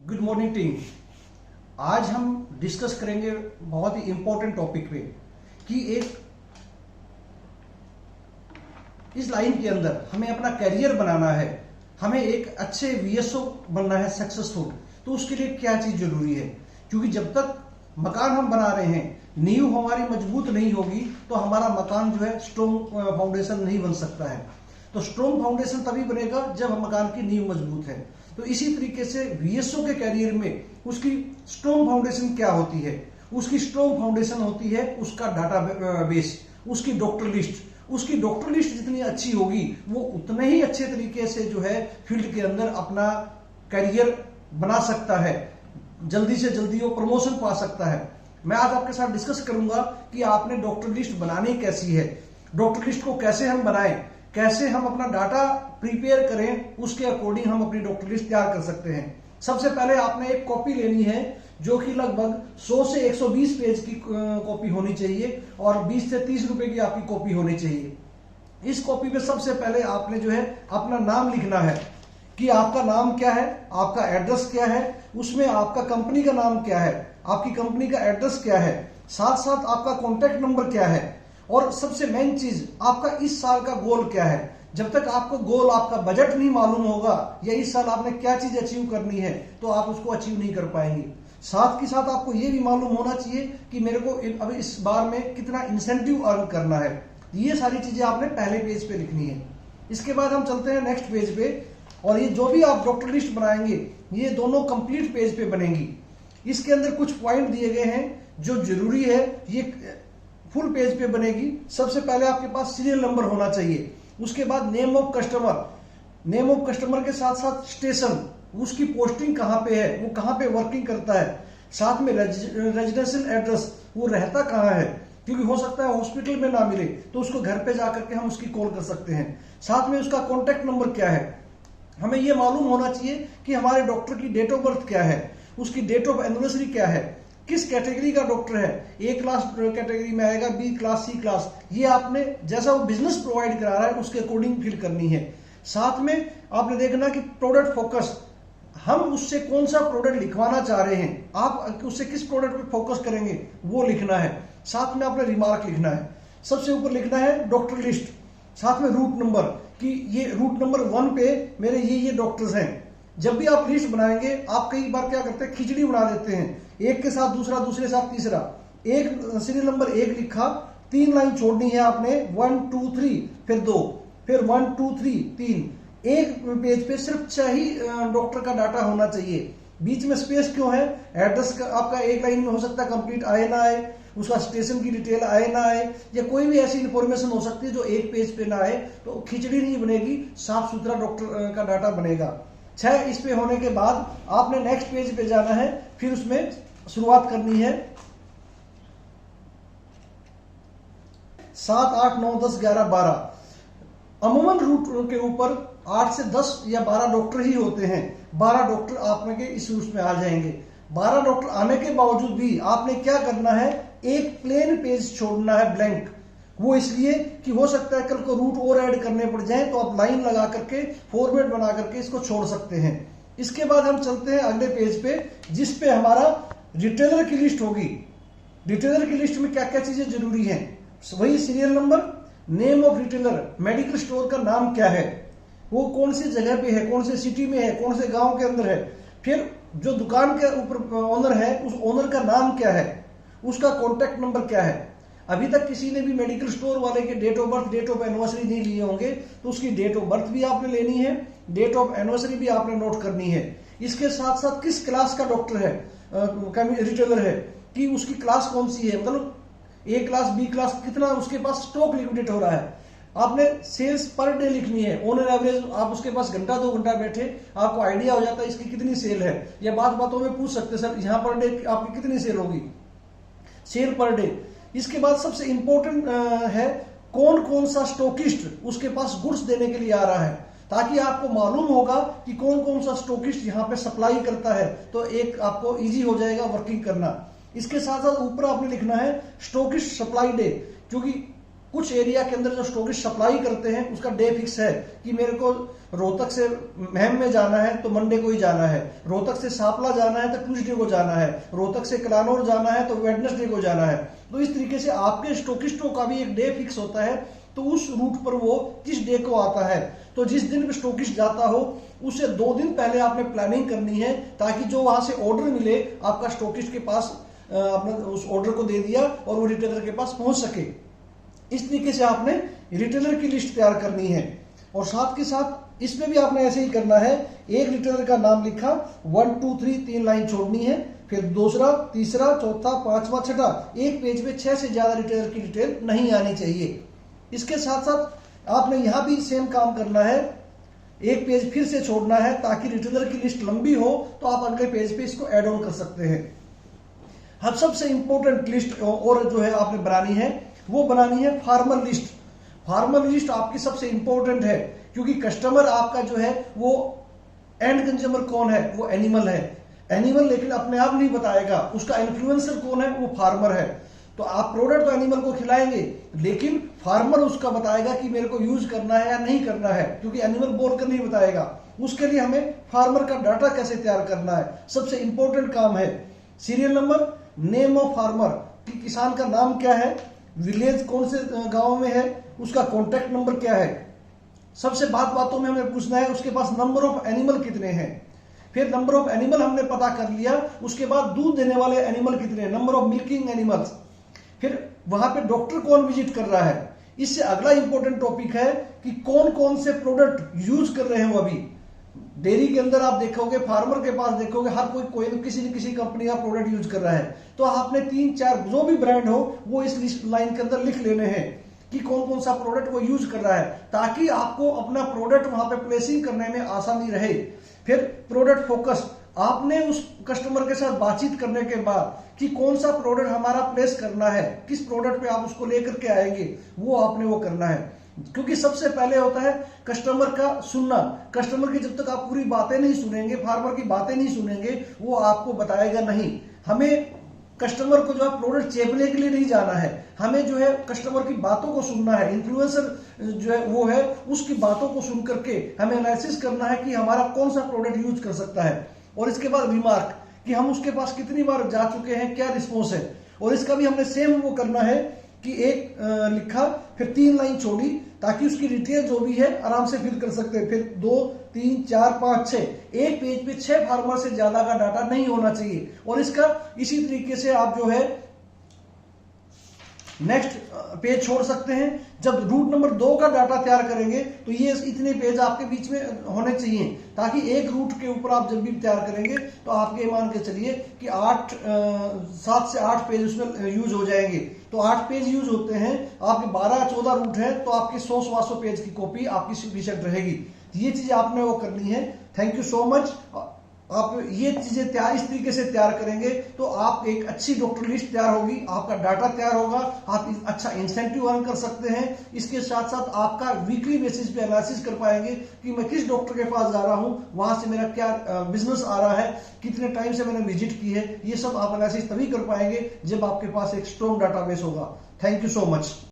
Good morning team. आज हम discuss करेंगे बहुत ही इंपॉर्टेंट टॉपिक पे कि इस लाइन के अंदर हमें अपना करियर बनाना है, हमें एक अच्छे वीएसओ बनना है सक्सेसफुल। तो उसके लिए क्या चीज जरूरी है, क्योंकि जब तक मकान हम बना रहे हैं, नींव हमारी मजबूत नहीं होगी तो हमारा मकान जो है स्ट्रॉन्ग फाउंडेशन नहीं बन सकता है। तो स्ट्रॉन्ग फाउंडेशन तभी बनेगा जब मकान की नींव मजबूत है। तो इसी तरीके से वीएसओ के करियर में उसकी स्ट्रॉन्ग फाउंडेशन क्या होती है? उसकी स्ट्रॉन्ग फाउंडेशन होती है उसका डाटा बेस, उसकी डॉक्टर लिस्ट। उसकी डॉक्टर लिस्ट जितनी अच्छी होगी वो उतने ही अच्छे तरीके से जो है फील्ड के अंदर अपना करियर बना सकता है, जल्दी से जल्दी वो प्रमोशन पा सकता है। मैं आज आपके साथ डिस्कस करूंगा कि आपने डॉक्टर लिस्ट बनानी कैसी है, डॉक्टर लिस्ट को कैसे हम बनाएं, कैसे हम अपना डाटा प्रिपेयर करें, उसके अकॉर्डिंग हम अपनी डॉक्टर लिस्ट तैयार कर सकते हैं। सबसे पहले आपने एक कॉपी लेनी है जो कि लगभग 100 से 120 पेज की कॉपी होनी चाहिए और 20 से 30 रुपए की आपकी कॉपी होनी चाहिए। इस कॉपी पे सबसे पहले आपने जो है अपना नाम लिखना है कि आपका नाम क्या है, आपका एड्रेस क्या है, उसमें आपका कंपनी का नाम क्या है, आपकी कंपनी का एड्रेस क्या है, साथ साथ आपका कॉन्टैक्ट नंबर क्या है, और सबसे मेन चीज आपका इस साल का गोल क्या है। जब तक आपको गोल, आपका बजट नहीं मालूम होगा या इस साल आपने क्या चीज अचीव करनी है तो आप उसको अचीव नहीं कर पाएंगे। साथ के साथ आपको यह भी मालूम होना चाहिए कि मेरे को अब इस बार में कितना इंसेंटिव अर्न करना है। ये सारी चीजें आपने पहले पेज पे लिखनी है। इसके बाद हम चलते हैं नेक्स्ट पेज पे, और ये जो भी आप डॉक्टर लिस्ट बनाएंगे ये दोनों कंप्लीट पेज पे बनेंगी। इसके अंदर कुछ पॉइंट दिए गए हैं जो जरूरी है, ये फुल पेज पे बनेगी। सबसे पहले आपके पास सीरियल नंबर होना चाहिए, उसके बाद name of customer, name of customer के साथ साथ स्टेशन, उसकी पोस्टिंग कहां पे है, वो कहां पे वर्किंग करता है, साथ में रेजिडेंशियल एड्रेस, वो रहता कहां है, क्योंकि हो सकता है हॉस्पिटल में ना मिले तो उसको घर पे जाकर के हम उसकी कॉल कर सकते हैं। साथ में उसका कॉन्टैक्ट नंबर क्या है, हमें ये मालूम होना चाहिए कि हमारे डॉक्टर की डेट ऑफ बर्थ क्या है, उसकी डेट ऑफ एनिवर्सरी क्या है, किस कैटेगरी का डॉक्टर है, ए क्लास कैटेगरी में आएगा, बी क्लास, सी क्लास, ये आपने जैसा वो बिजनेस प्रोवाइड करा रहा है उसके अकॉर्डिंग फिल करनी है। साथ में आपने देखना कि प्रोडक्ट फोकस, हम उससे कौन सा प्रोडक्ट लिखवाना चाह रहे हैं, आप उससे किस प्रोडक्ट पे फोकस करेंगे वो लिखना है। साथ में आपने रिमार्क लिखना है। सबसे ऊपर लिखना है डॉक्टर लिस्ट, साथ में रूट नंबर कि ये रूट नंबर 1 पे मेरे ये डॉक्टर्स हैं। जब भी आप लिस्ट बनाएंगे आप कई बार क्या करते हैं, खिचड़ी बना देते हैं, एक के साथ दूसरा, दूसरे साथ तीसरा। एक सीरियल नंबर 1 लिखा, 3 लाइन छोड़नी है आपने, 1 2 3, फिर 2, फिर 1 2 3 3। एक पेज पे सिर्फ 4 ही डॉक्टर का डाटा होना चाहिए। बीच में स्पेस क्यों है? एड्रेस का आपका एक लाइन में हो सकता है कंप्लीट आए ना आए, उसका स्टेशन की डिटेल आए ना आए, या कोई भी ऐसी इंफॉर्मेशन हो सकती है जो एक पेज पे ना आए, तो खिचड़ी नहीं बनेगी, साफ सुथरा डॉक्टर का डाटा बनेगा। 6 इस पे होने के बाद आपने नेक्स्ट पेज पे जाना है, फिर उसमें शुरुआत करनी है 7 8 9 10 11 12। अमूमन रूट के ऊपर 8 से 10 या 12 डॉक्टर ही होते हैं। 12 डॉक्टर आपने के इस रूट में आ जाएंगे। 12 डॉक्टर आने के बावजूद भी आपने क्या करना है, एक प्लेन पेज छोड़ना है ब्लैंक। वो इसलिए कि हो सकता है कल को रूट और ऐड करने पड़ जाए तो आप लाइन लगा करके फॉर्मेट बना करके इसको छोड़ सकते हैं। इसके बाद हम चलते हैं अगले पेज पे, जिस पे हमारा रिटेलर की लिस्ट होगी। रिटेलर की लिस्ट में क्या क्या चीजें जरूरी हैं, वही serial number, name of retailer, medical store का नाम क्या है, वो कौन सी जगह पे है, कौन से सिटी में है, कौन से गांव के अंदर है, फिर जो दुकान के ऊपर ओनर है उस ओनर का नाम क्या है, उसका कॉन्टैक्ट नंबर क्या है। अभी तक किसी ने भी मेडिकल स्टोर वाले के date of birth, date of anniversary नहीं लिए होंगे, तो उसकी डेट ऑफ बर्थ भी आपने लेनी है, डेट ऑफ एनिवर्सरी भी आपने नोट करनी है। इसके साथ साथ किस क्लास का डॉक्टर है, रिटेलर है, कि उसकी क्लास कौन सी है, मतलब ए क्लास, बी क्लास, कितना उसके पास स्टॉक लिक्विडेट हो रहा है। आपने सेल्स पर डे लिखनी है, ऑन एन एवरेज आप उसके पास घंटा 2 घंटा बैठे, आपको आइडिया हो जाता है इसकी कितनी सेल है, या बातों में पूछ सकते सर यहां पर डे आपकी कितनी सेल होगी, सेल पर डे। इसके बाद सबसे इंपॉर्टेंट है कौन कौन सा स्टॉकिस्ट उसके पास गुड्स देने के लिए आ रहा है, ताकि आपको मालूम होगा कि कौन कौन सा स्टॉकिस्ट यहाँ पे सप्लाई करता है, तो एक आपको इजी हो जाएगा वर्किंग करना। इसके साथ साथ ऊपर आपने लिखना है स्टॉकिस्ट सप्लाई डे, क्योंकि कुछ एरिया के अंदर जो स्टॉकिस्ट सप्लाई करते हैं उसका डे फिक्स है कि मेरे को रोहतक से महम में जाना है तो मंडे को ही जाना है, रोहतक से सांपला जाना है तो ट्यूसडे को जाना है, रोहतक से कलानौर जाना है तो वेडनेसडे को जाना है। तो इस तरीके से आपके स्टॉकिस्टों का भी एक डे फिक्स होता है, तो उस रूट पर वो किस डे को आता है। तो जिस दिन स्टॉकिस्ट जाता हो उससे 2 दिन पहले आपने प्लानिंग करनी है, ताकि जो वहां से ऑर्डर मिले आपका स्टॉकिस्ट के पास आपने उस ऑर्डर को दे दिया और वो रिटेलर के पास पहुंच सके। इस तरीके से आपने रिटेलर की लिस्ट तैयार करनी है। और साथ के साथ इसमें भी आपने ऐसे ही करना है, एक रिटेलर का नाम लिखा, 1 2 3 3 लाइन छोड़नी है, फिर दूसरा, तीसरा, चौथा, पांचवा, छठा, एक पेज पे 6 से ज्यादा रिटेलर की डिटेल नहीं आनी चाहिए। इसके साथ साथ आपने यहां भी सेम काम करना है, एक पेज फिर से छोड़ना है ताकि रिटेलर की लिस्ट लंबी हो तो आप अगले पेज पे इसको ऐड ऑन कर सकते हैं। अब सबसे इंपॉर्टेंट लिस्ट और जो है आपने बनानी है वो बनानी है फार्मर लिस्ट। फार्मर लिस्ट आपकी सबसे इंपॉर्टेंट है, क्योंकि कस्टमर आपका जो है वो एंड कंज्यूमर कौन है, वो एनिमल है। एनिमल लेकिन अपने आप नहीं बताएगा, उसका इन्फ्लुएंसर कौन है, वो फार्मर है। तो आप प्रोडक्ट तो एनिमल को खिलाएंगे, लेकिन फार्मर उसका बताएगा कि मेरे को यूज करना है या नहीं करना है, क्योंकि एनिमल बोलकर नहीं बताएगा। उसके लिए हमें फार्मर का डाटा कैसे तैयार करना है, सबसे इंपॉर्टेंट काम है। Serial number, name of farmer, कि किसान का नाम क्या है, विलेज कौन से गांव में है, उसका कॉन्टैक्ट नंबर क्या है, सबसे बातों में हमें पूछना है उसके पास नंबर ऑफ एनिमल कितने हैं। फिर नंबर ऑफ एनिमल हमने पता कर लिया, उसके बाद दूध देने वाले एनिमल कितने, नंबर ऑफ मिल्किंग एनिमल्स। फिर वहां पे डॉक्टर कौन विजिट कर रहा है। इससे अगला इंपॉर्टेंट टॉपिक है कि कौन कौन से प्रोडक्ट यूज कर रहे हैं वो अभी। डेयरी के अंदर आप देखोगे, फार्मर के पास देखोगे, हर कोई किसी न किसी कंपनी का प्रोडक्ट यूज कर रहा है। तो आपने 3-4 जो भी ब्रांड हो वो इस लिस्ट लाइन के अंदर लिख लेने हैं कि कौन कौन सा प्रोडक्ट वो यूज कर रहा है, ताकि आपको अपना प्रोडक्ट वहां पे प्लेसिंग करने में आसानी रहे। फिर प्रोडक्ट फोकस, आपने उस कस्टमर के साथ बातचीत करने के बाद कि कौन सा प्रोडक्ट हमारा प्लेस करना है, किस प्रोडक्ट पे आप उसको लेकर के आएंगे, वो आपने वो करना है। क्योंकि सबसे पहले होता है कस्टमर का सुनना। कस्टमर की जब तक आप पूरी बातें नहीं सुनेंगे, फार्मर की बातें नहीं सुनेंगे, वो आपको बताएगा नहीं। हमें कस्टमर को जो है प्रोडक्ट चेपने के लिए नहीं जाना है, हमें जो है कस्टमर की बातों को सुनना है। इन्फ्लुएंसर जो है वो है, उसकी बातों को सुन करके हमें एनालिसिस करना है कि हमारा कौन सा प्रोडक्ट यूज कर सकता है। और इसके बाद रिमार्क, कि हम उसके पास कितनी बार जा चुके हैं, क्या रिस्पॉन्स है। और इसका भी हमने सेम वो करना है कि एक लिखा, फिर 3 लाइन छोड़ी, ताकि उसकी डिटेल जो भी है आराम से फिल कर सकते हैं। फिर 2 3 4 5 6, एक पेज पे 6 फार्मर से ज्यादा का डाटा नहीं होना चाहिए। और इसका इसी तरीके से आप जो है नेक्स्ट पेज छोड़ सकते हैं। जब रूट नंबर 2 का डाटा तैयार करेंगे तो ये इतने पेज आपके बीच में होने चाहिए, ताकि एक रूट के ऊपर आप जब भी तैयार करेंगे तो आपके मान के चलिए कि 7 से 8 पेज उसमें यूज हो जाएंगे। तो 8 पेज यूज होते हैं, आपके 12-14 रूट है, तो आपके 100-100 पेज की कॉपी आपकी सफिशिएंट रहेगी। ये चीज आपने वो करनी है। Thank you so much. आप ये चीजें इस तरीके से तैयार करेंगे तो आप एक अच्छी डॉक्टर लिस्ट तैयार होगी, आपका डाटा तैयार होगा, आप अच्छा इंसेंटिव अर्न कर सकते हैं। इसके साथ साथ आपका वीकली बेसिस पे एनालिसिस कर पाएंगे कि मैं किस डॉक्टर के पास जा रहा हूं, वहां से मेरा क्या बिजनेस आ रहा है, कितने टाइम से मैंने विजिट की है। ये सब आप एनालिसिस तभी कर पाएंगे जब आपके पास एक स्ट्रॉन्ग डाटाबेस होगा। Thank you so much.